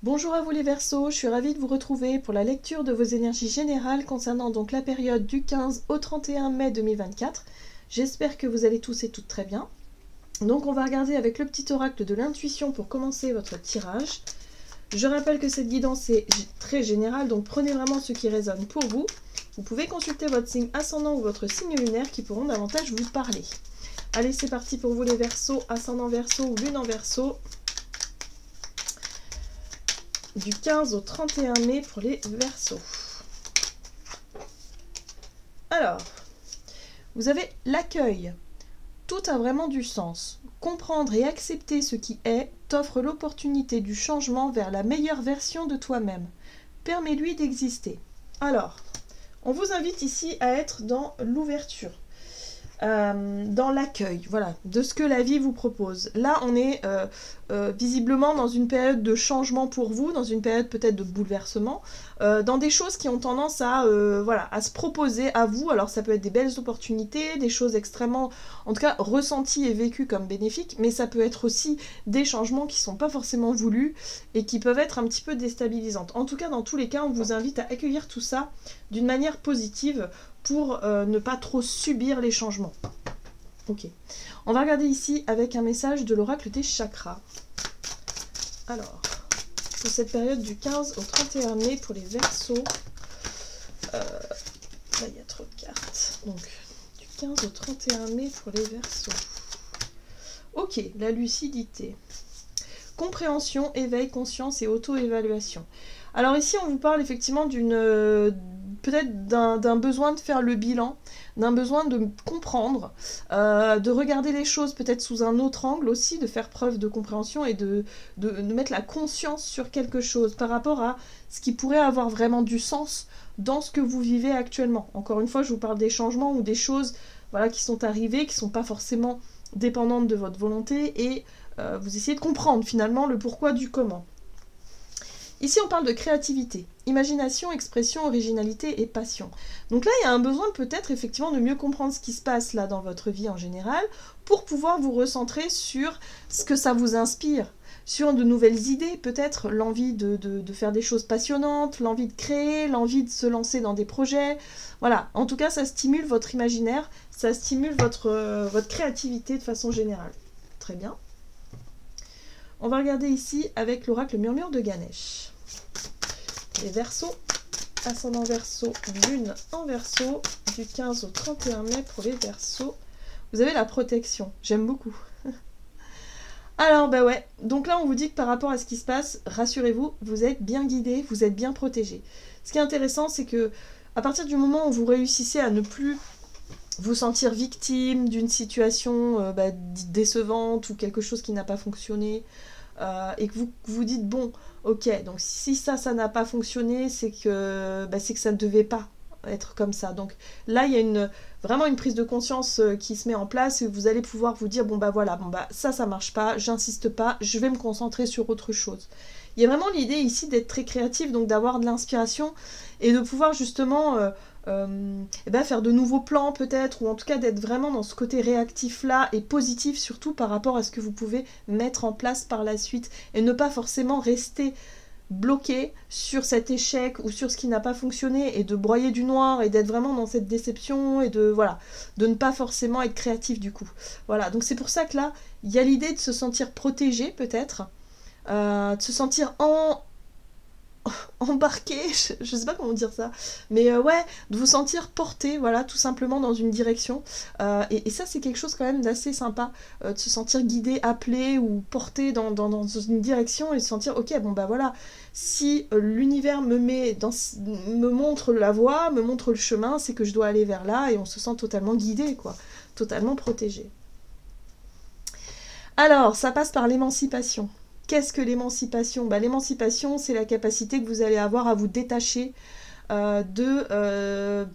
Bonjour à vous les Verseaux, je suis ravie de vous retrouver pour la lecture de vos énergies générales concernant donc la période du 15 au 31 mai 2024. J'espère que vous allez tous et toutes très bien. Donc on va regarder avec le petit oracle de l'intuition pour commencer votre tirage. Je rappelle que cette guidance est très générale, donc prenez vraiment ce qui résonne pour vous. Vous pouvez consulter votre signe ascendant ou votre signe lunaire qui pourront davantage vous parler. Allez, c'est parti pour vous les Verseaux, ascendant Verseau ou lune en Verseau. Du 15 au 31 mai pour les Verseaux. Alors, vous avez l'accueil. Tout a vraiment du sens. Comprendre et accepter ce qui est t'offre l'opportunité du changement vers la meilleure version de toi-même. Permets-lui d'exister. Alors, on vous invite ici à être dans l'ouverture. Dans l'accueil, voilà, de ce que la vie vous propose. Là, on est visiblement dans une période de changement pour vous, dans une période peut-être de bouleversement, dans des choses qui ont tendance à, voilà, à se proposer à vous. Alors, ça peut être des belles opportunités, des choses extrêmement, en tout cas, ressenties et vécues comme bénéfiques, mais ça peut être aussi des changements qui ne sont pas forcément voulus et qui peuvent être un petit peu déstabilisantes. En tout cas, dans tous les cas, on vous invite à accueillir tout ça d'une manière positive pour ne pas trop subir les changements. Ok. On va regarder ici avec un message de l'oracle des chakras. Alors, pour cette période du 15 au 31 mai pour les Verseaux, là il y a trop de cartes. Donc, du 15 au 31 mai pour les Verseaux. Ok, la lucidité. Compréhension, éveil, conscience et auto-évaluation. Alors ici, on vous parle effectivement peut-être d'un besoin de faire le bilan, d'un besoin de comprendre, de regarder les choses peut-être sous un autre angle aussi, de faire preuve de compréhension et de mettre la conscience sur quelque chose par rapport à ce qui pourrait avoir vraiment du sens dans ce que vous vivez actuellement. Encore une fois, je vous parle des changements ou des choses, voilà, qui sont arrivées, qui ne sont pas forcément dépendantes de votre volonté et vous essayez de comprendre finalement le pourquoi du comment. Ici, on parle de créativité, imagination, expression, originalité et passion. Donc là, il y a un besoin peut-être effectivement de mieux comprendre ce qui se passe là dans votre vie en général pour pouvoir vous recentrer sur ce que ça vous inspire, sur de nouvelles idées, peut-être l'envie de faire des choses passionnantes, l'envie de créer, l'envie de se lancer dans des projets. Voilà, en tout cas, ça stimule votre imaginaire, ça stimule votre créativité de façon générale. Très bien. On va regarder ici avec l'oracle murmure de Ganesh. Les Verseaux, ascendant Verseau, lune en Verseau, du 15 au 31 mai pour les Verseaux. Vous avez la protection, j'aime beaucoup. Alors, bah ouais, donc là on vous dit que par rapport à ce qui se passe, rassurez-vous, vous êtes bien guidé, vous êtes bien protégé. Ce qui est intéressant, c'est que à partir du moment où vous réussissez à ne plus vous sentir victime d'une situation décevante ou quelque chose qui n'a pas fonctionné, et que vous dites bon, ok, donc si ça n'a pas fonctionné, c'est que ça ne devait pas être comme ça. Donc là, il y a vraiment une prise de conscience qui se met en place et vous allez pouvoir vous dire bon bah voilà, ça marche pas, j'insiste pas, je vais me concentrer sur autre chose. Il y a vraiment l'idée ici d'être très créatif, donc d'avoir de l'inspiration et de pouvoir justement faire de nouveaux plans peut-être, ou en tout cas d'être vraiment dans ce côté réactif là et positif surtout par rapport à ce que vous pouvez mettre en place par la suite et ne pas forcément rester bloqué sur cet échec ou sur ce qui n'a pas fonctionné et de broyer du noir et d'être vraiment dans cette déception et de ne pas forcément être créatif du coup. Voilà, donc c'est pour ça que là il y a l'idée de se sentir protégé peut-être, de se sentir embarqué, je sais pas comment dire ça, mais ouais, de vous sentir porté, voilà, tout simplement dans une direction, et ça c'est quelque chose quand même d'assez sympa, de se sentir guidé, appelé ou porté dans une direction et de se sentir ok, bon bah voilà, si l'univers me montre la voie, me montre le chemin, c'est que je dois aller vers là et on se sent totalement guidé, quoi, totalement protégé. Alors, ça passe par l'émancipation. Qu'est-ce que l'émancipation ? L'émancipation, c'est la capacité que vous allez avoir à vous détacher de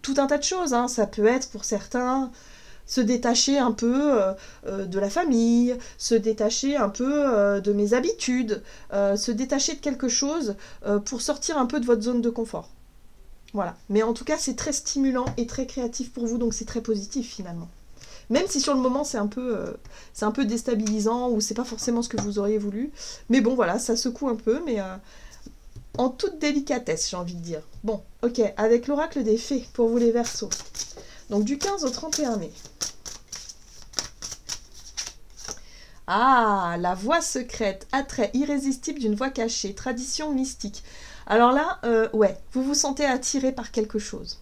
tout un tas de choses. Hein. Ça peut être pour certains se détacher un peu de la famille, se détacher un peu de mes habitudes, se détacher de quelque chose pour sortir un peu de votre zone de confort. Voilà. Mais en tout cas, c'est très stimulant et très créatif pour vous, donc c'est très positif finalement. Même si sur le moment c'est un peu déstabilisant ou c'est pas forcément ce que vous auriez voulu. Mais bon voilà, ça secoue un peu, mais en toute délicatesse, j'ai envie de dire. Bon, ok, avec l'oracle des fées pour vous les Verseaux. Donc du 15 au 31 mai. Ah, la voie secrète, attrait irrésistible d'une voie cachée, tradition mystique. Alors là, ouais, vous vous sentez attiré par quelque chose.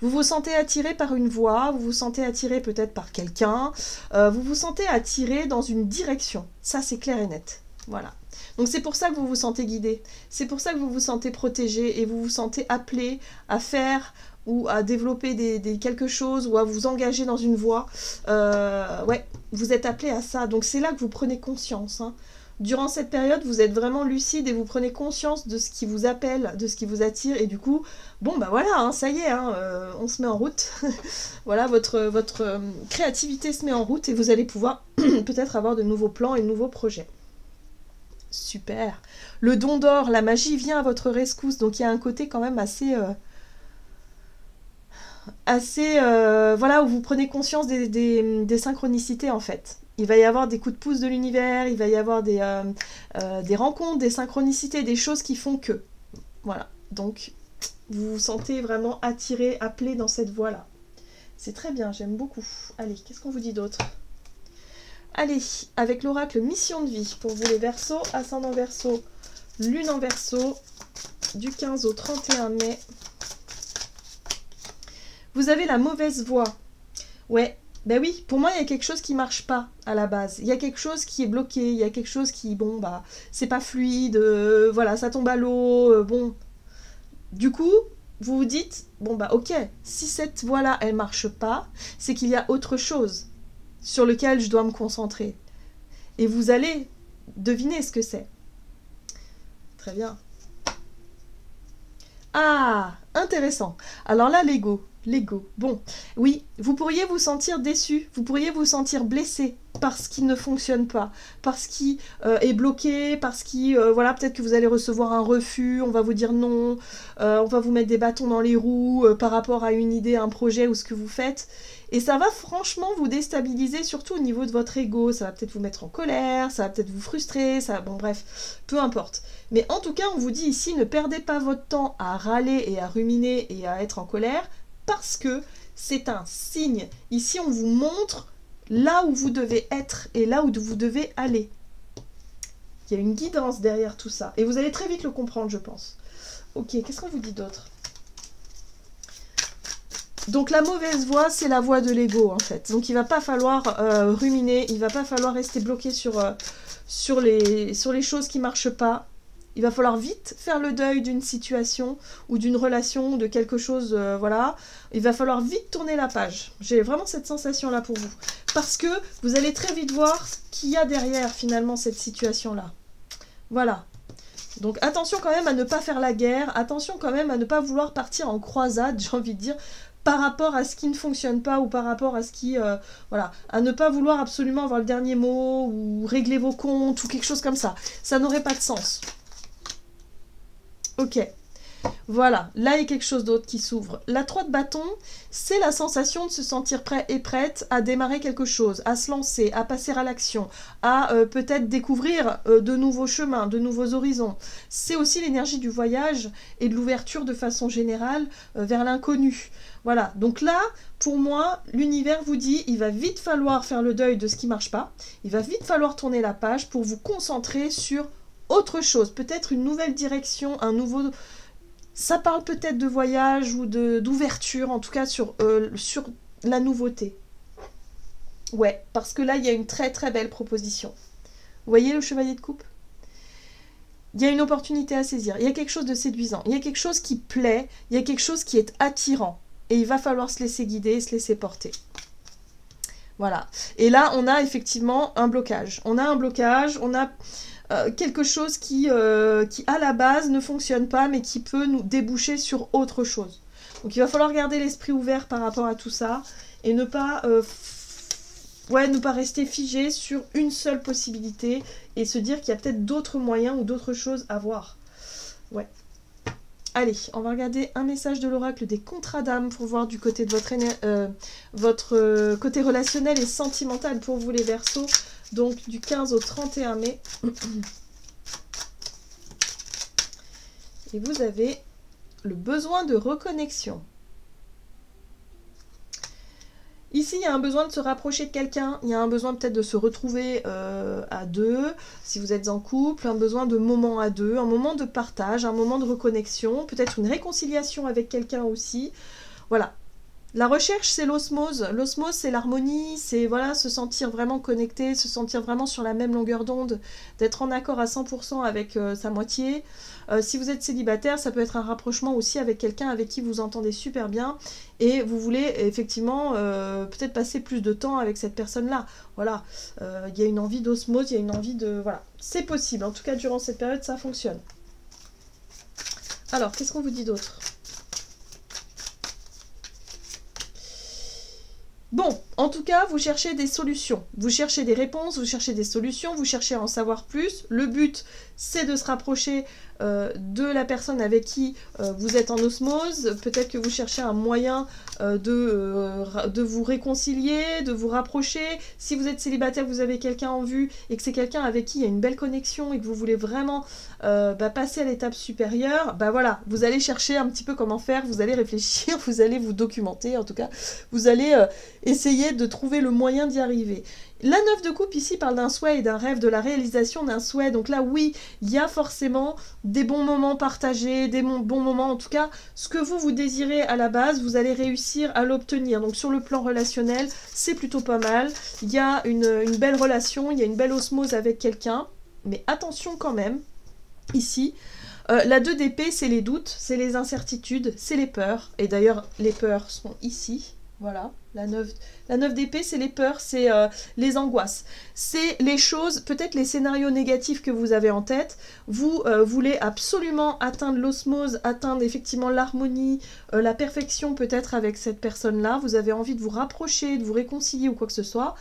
Vous vous sentez attiré par une voie, vous vous sentez attiré peut-être par quelqu'un, vous vous sentez attiré dans une direction. Ça, c'est clair et net. Voilà. Donc c'est pour ça que vous vous sentez guidé. C'est pour ça que vous vous sentez protégé et vous vous sentez appelé à faire ou à développer quelque chose ou à vous engager dans une voie. Ouais, vous êtes appelé à ça. Donc c'est là que vous prenez conscience. Hein. Durant cette période, vous êtes vraiment lucide et vous prenez conscience de ce qui vous appelle, de ce qui vous attire. Et du coup, bon bah voilà, hein, ça y est, hein, on se met en route. Voilà, votre créativité se met en route et vous allez pouvoir peut-être avoir de nouveaux plans et de nouveaux projets. Super. Le don d'or, la magie vient à votre rescousse. Donc il y a un côté quand même assez... voilà, où vous prenez conscience des synchronicités en fait. Il va y avoir des coups de pouce de l'univers, il va y avoir des rencontres, des synchronicités, des choses qui font que. Voilà, donc vous vous sentez vraiment attiré, appelé dans cette voie-là. C'est très bien, j'aime beaucoup. Allez, qu'est-ce qu'on vous dit d'autre? Allez, avec l'oracle mission de vie, pour vous les Verseaux, ascendant Verseau, lune en Verseau, du 15 au 31 mai. Vous avez la mauvaise voie. Ouais, ben oui, pour moi, il y a quelque chose qui marche pas à la base. Il y a quelque chose qui est bloqué, il y a quelque chose qui, bon, bah, c'est pas fluide, voilà, ça tombe à l'eau, bon. Du coup, vous vous dites, bon, bah, ok, si cette voie-là, elle marche pas, c'est qu'il y a autre chose sur lequel je dois me concentrer. Et vous allez deviner ce que c'est. Très bien. Ah, intéressant. Alors là, l'ego. L'ego. Bon, oui, vous pourriez vous sentir déçu, vous pourriez vous sentir blessé parce qu'il ne fonctionne pas, parce qu'il est bloqué, parce qu'il, voilà, peut-être que vous allez recevoir un refus, on va vous dire non, on va vous mettre des bâtons dans les roues par rapport à une idée, un projet ou ce que vous faites. Et ça va franchement vous déstabiliser, surtout au niveau de votre ego. Ça va peut-être vous mettre en colère, ça va peut-être vous frustrer, ça, bon bref, peu importe. Mais en tout cas, on vous dit ici, ne perdez pas votre temps à râler et à ruminer et à être en colère, parce que c'est un signe. Ici, on vous montre là où vous devez être et là où vous devez aller. Il y a une guidance derrière tout ça. Et vous allez très vite le comprendre, je pense. Ok, qu'est-ce qu'on vous dit d'autre? Donc la mauvaise voie, c'est la voie de l'ego, en fait. Donc il va pas falloir ruminer, il va pas falloir rester bloqué sur les choses qui marchent pas. Il va falloir vite faire le deuil d'une situation ou d'une relation, de quelque chose, voilà. Il va falloir vite tourner la page. J'ai vraiment cette sensation-là pour vous. Parce que vous allez très vite voir ce qu'il y a derrière, finalement, cette situation-là. Voilà. Donc attention quand même à ne pas faire la guerre, attention quand même à ne pas vouloir partir en croisade, j'ai envie de dire, par rapport à ce qui ne fonctionne pas ou par rapport à ce qui... voilà, à ne pas vouloir absolument avoir le dernier mot ou régler vos comptes ou quelque chose comme ça. Ça n'aurait pas de sens. Ok, voilà, là il y a quelque chose d'autre qui s'ouvre. La 3 de bâton, c'est la sensation de se sentir prêt et prête à démarrer quelque chose, à se lancer, à passer à l'action, à peut-être découvrir de nouveaux chemins, de nouveaux horizons. C'est aussi l'énergie du voyage et de l'ouverture de façon générale vers l'inconnu. Voilà, donc là, pour moi, l'univers vous dit, il va vite falloir faire le deuil de ce qui ne marche pas, il va vite falloir tourner la page pour vous concentrer sur autre chose, peut-être une nouvelle direction, un nouveau... Ça parle peut-être de voyage ou d'ouverture, en tout cas sur la nouveauté. Ouais, parce que là, il y a une très très belle proposition. Vous voyez le chevalier de coupe? Il y a une opportunité à saisir, il y a quelque chose de séduisant, il y a quelque chose qui plaît, il y a quelque chose qui est attirant. Et il va falloir se laisser guider, se laisser porter. Voilà. Et là, on a effectivement un blocage. On a un blocage, on a... quelque chose qui à la base ne fonctionne pas mais qui peut nous déboucher sur autre chose. Donc il va falloir garder l'esprit ouvert par rapport à tout ça et ne pas ne pas rester figé sur une seule possibilité et se dire qu'il y a peut-être d'autres moyens ou d'autres choses à voir. Ouais. Allez, on va regarder un message de l'oracle des contrats d'âme pour voir du côté de votre côté relationnel et sentimental pour vous les Verseaux. Donc du 15 au 31 mai. Et vous avez le besoin de reconnexion. Ici, il y a un besoin de se rapprocher de quelqu'un, il y a un besoin peut-être de se retrouver à deux, si vous êtes en couple, un besoin de moment à deux, un moment de partage, un moment de reconnexion, peut-être une réconciliation avec quelqu'un aussi. Voilà. La recherche, c'est l'osmose. L'osmose, c'est l'harmonie, c'est voilà, se sentir vraiment connecté, se sentir vraiment sur la même longueur d'onde, d'être en accord à 100% avec sa moitié. Si vous êtes célibataire, ça peut être un rapprochement aussi avec quelqu'un avec qui vous entendez super bien et vous voulez effectivement peut-être passer plus de temps avec cette personne-là. Voilà, il y a une envie d'osmose, il y a une envie de... Voilà, c'est possible. En tout cas, durant cette période, ça fonctionne. Alors, qu'est-ce qu'on vous dit d'autre ? Bon, en tout cas, vous cherchez des solutions, vous cherchez des réponses, vous cherchez des solutions, vous cherchez à en savoir plus. Le but, c'est de se rapprocher de la personne avec qui vous êtes en osmose. Peut-être que vous cherchez un moyen de vous réconcilier, de vous rapprocher. Si vous êtes célibataire, vous avez quelqu'un en vue et que c'est quelqu'un avec qui il y a une belle connexion et que vous voulez vraiment passer à l'étape supérieure, voilà, vous allez chercher un petit peu comment faire, vous allez réfléchir, vous allez vous documenter, en tout cas, vous allez essayer de trouver le moyen d'y arriver. La 9 de coupe ici parle d'un souhait et d'un rêve, de la réalisation d'un souhait. Donc là, oui, il y a forcément des bons moments partagés, des bons moments, en tout cas, ce que vous désirez à la base, vous allez réussir à l'obtenir. Donc sur le plan relationnel, c'est plutôt pas mal. Il y a une belle relation, il y a une belle osmose avec quelqu'un. Mais attention quand même, ici, la 2 d'épée, c'est les doutes, c'est les incertitudes, c'est les peurs. Et d'ailleurs, les peurs sont ici. Voilà, la 9 d'épée, c'est les peurs, c'est les angoisses. C'est les choses, peut-être les scénarios négatifs que vous avez en tête. Vous voulez absolument atteindre l'osmose, atteindre effectivement l'harmonie, la perfection peut-être avec cette personne-là. Vous avez envie de vous rapprocher, de vous réconcilier ou quoi que ce soit.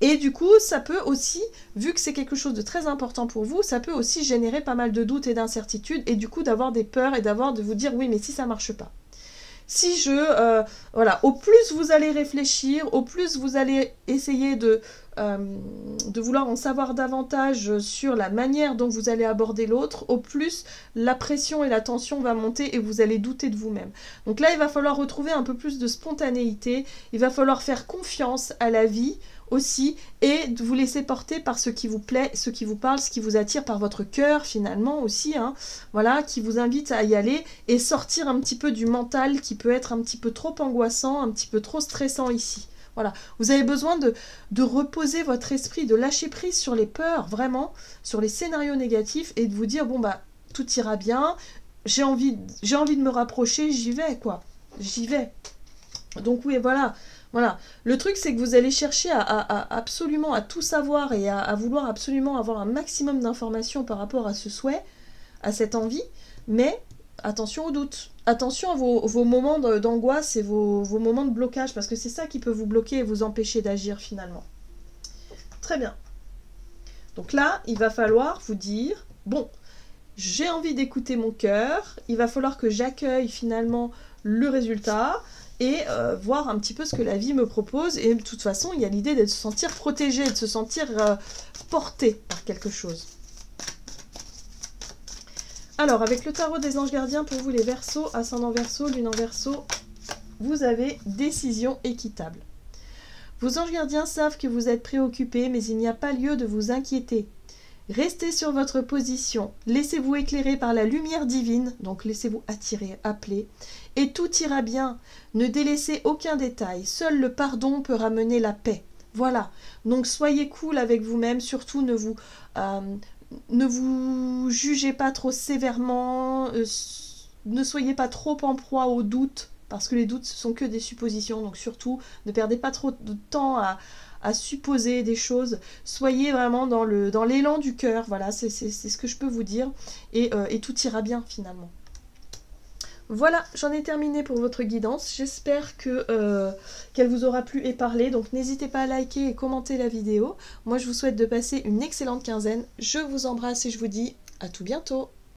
Et du coup, ça peut aussi, vu que c'est quelque chose de très important pour vous, ça peut aussi générer pas mal de doutes et d'incertitudes. Et du coup, d'avoir des peurs et de vous dire, oui, mais si ça marche pas. Si voilà, au plus vous allez réfléchir, au plus vous allez essayer de vouloir en savoir davantage sur la manière dont vous allez aborder l'autre, au plus la pression et la tension va monter et vous allez douter de vous-même. Donc là, il va falloir retrouver un peu plus de spontanéité, il va falloir faire confiance à la vie aussi et de vous laisser porter par ce qui vous plaît, ce qui vous parle, ce qui vous attire par votre cœur finalement aussi, hein, voilà, qui vous invite à y aller et sortir un petit peu du mental qui peut être un petit peu trop angoissant, un petit peu trop stressant ici. Voilà, vous avez besoin de reposer votre esprit, de lâcher prise sur les peurs, vraiment, sur les scénarios négatifs et de vous dire, bon tout ira bien, j'ai envie de me rapprocher, j'y vais quoi, j'y vais. Donc oui, voilà. Voilà, le truc c'est que vous allez chercher absolument à tout savoir et à vouloir absolument avoir un maximum d'informations par rapport à ce souhait, à cette envie, mais attention aux doutes, attention à vos moments d'angoisse et vos moments de blocage, parce que c'est ça qui peut vous bloquer et vous empêcher d'agir finalement. Très bien. Donc là, il va falloir vous dire, bon, j'ai envie d'écouter mon cœur, il va falloir que j'accueille finalement le résultat, et voir un petit peu ce que la vie me propose. Et de toute façon, il y a l'idée de se sentir protégé, de se sentir porté par quelque chose. Alors, avec le tarot des anges gardiens, pour vous les Verseaux, ascendant Verseau, lune en Verseau, vous avez décision équitable. Vos anges gardiens savent que vous êtes préoccupés, mais il n'y a pas lieu de vous inquiéter. Restez sur votre position, laissez-vous éclairer par la lumière divine, donc laissez-vous attirer, appeler, et tout ira bien. Ne délaissez aucun détail, seul le pardon peut ramener la paix. Voilà, donc soyez cool avec vous-même, surtout ne vous jugez pas trop sévèrement, ne soyez pas trop en proie aux doutes, parce que les doutes ce sont que des suppositions, donc surtout ne perdez pas trop de temps à supposer des choses, soyez vraiment dans l'élan du cœur, voilà, c'est ce que je peux vous dire, et tout ira bien finalement. Voilà, j'en ai terminé pour votre guidance, j'espère qu'elle vous aura plu et parlé, donc n'hésitez pas à liker et commenter la vidéo. Moi je vous souhaite de passer une excellente quinzaine, je vous embrasse et je vous dis à tout bientôt.